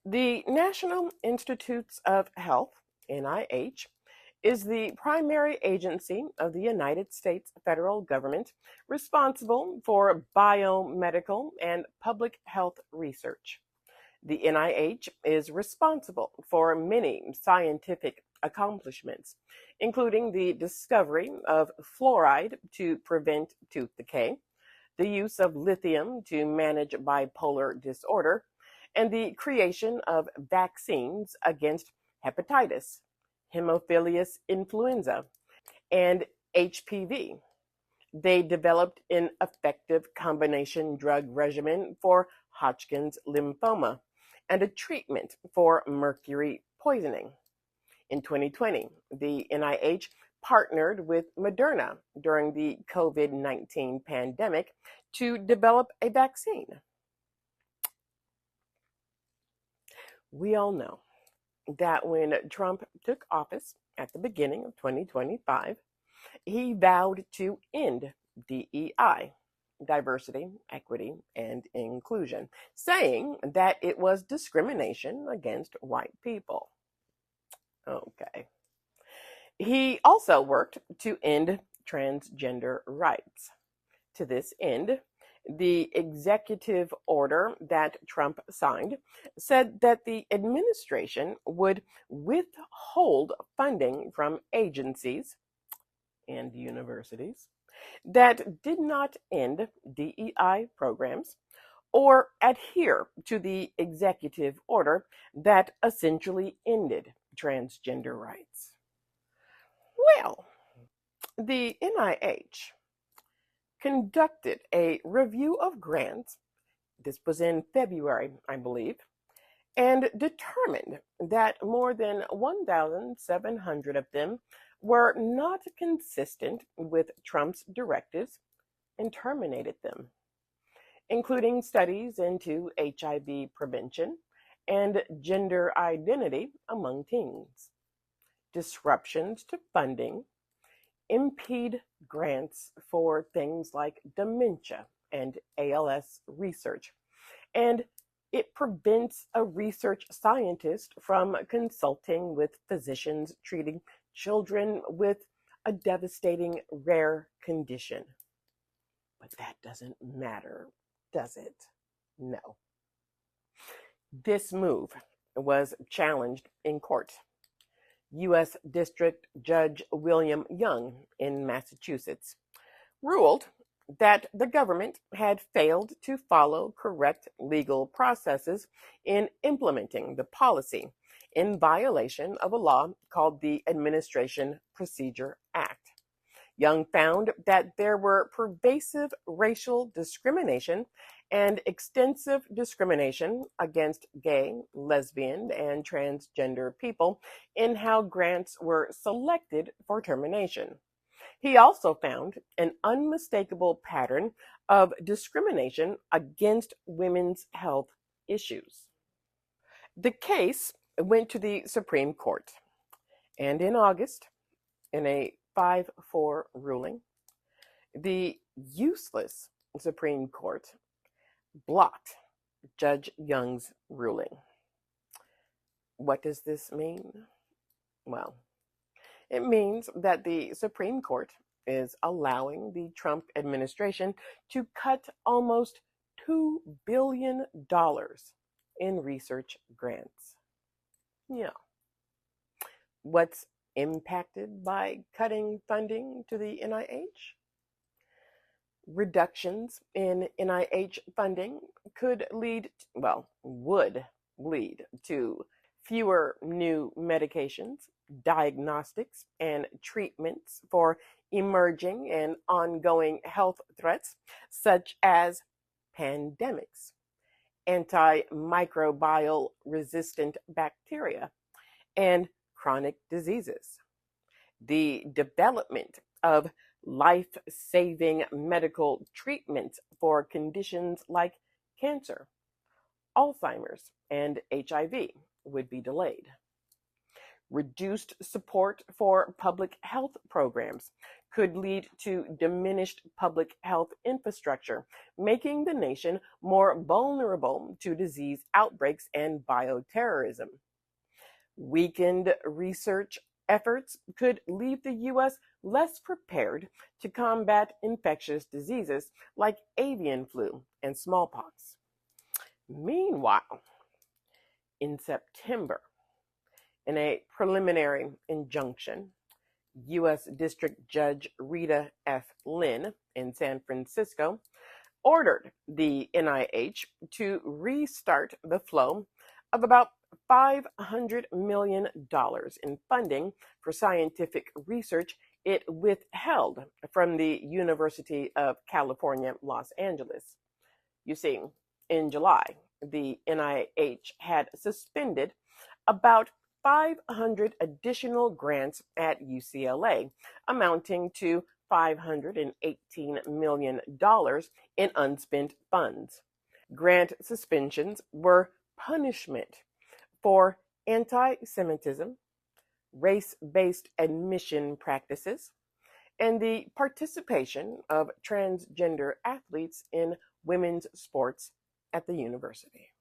The National Institutes of Health, NIH, is the primary agency of the United States federal government responsible for biomedical and public health research. The NIH is responsible for many scientific accomplishments, including the discovery of fluoride to prevent tooth decay, the use of lithium to manage bipolar disorder, and the creation of vaccines against hepatitis, Haemophilus influenza, and HPV. They developed an effective combination drug regimen for Hodgkin's lymphoma and a treatment for mercury poisoning. In 2020, the NIH partnered with Moderna during the COVID-19 pandemic to develop a vaccine. We all know that when Trump took office at the beginning of 2025, he vowed to end DEI, diversity, equity, and inclusion, saying that it was discrimination against white people. Okay. He also worked to end transgender rights. To this end, the executive order that Trump signed said that the administration would withhold funding from agencies and universities that did not end DEI programs or adhere to the executive order that essentially ended transgender rights. Well, the NIH conducted a review of grants, this was in February, I believe, and determined that more than 1,700 of them were not consistent with Trump's directives and terminated them, including studies into HIV prevention and gender identity among teens, disruptions to funding, impede grants for things like dementia and ALS research, and it prevents a research scientist from consulting with physicians treating children with a devastating rare condition. But that doesn't matter, does it? No. This move was challenged in court. U.S. District Judge William Young in Massachusetts ruled that the government had failed to follow correct legal processes in implementing the policy in violation of a law called the Administration Procedure Act. Young found that there were pervasive racial discrimination and extensive discrimination against gay, lesbian, and transgender people in how grants were selected for termination. He also found an unmistakable pattern of discrimination against women's health issues. The case went to the Supreme Court, and in August, in a 5-4 ruling, the useless Supreme Court blocked Judge Young's ruling. What does this mean? Well, it means that the Supreme Court is allowing the Trump administration to cut almost $2 billion in research grants. Yeah. What's impacted by cutting funding to the NIH? Reductions in NIH funding would lead to fewer new medications, diagnostics, and treatments for emerging and ongoing health threats such as pandemics, antimicrobial resistant bacteria, and chronic diseases. The development of life-saving medical treatments for conditions like cancer, Alzheimer's, and HIV would be delayed. Reduced support for public health programs could lead to diminished public health infrastructure, making the nation more vulnerable to disease outbreaks and bioterrorism. Weakened research efforts could leave the U.S. less prepared to combat infectious diseases like avian flu and smallpox. Meanwhile, in September, in a preliminary injunction, U.S. District Judge Rita F. Lynn in San Francisco ordered the NIH to restart the flow of about $500 million in funding for scientific research it withheld from the University of California, Los Angeles. You see, in July, the NIH had suspended about 500 additional grants at UCLA, amounting to $518 million in unspent funds. Grant suspensions were punishment for anti Semitism, race based admission practices, and the participation of transgender athletes in women's sports at the university.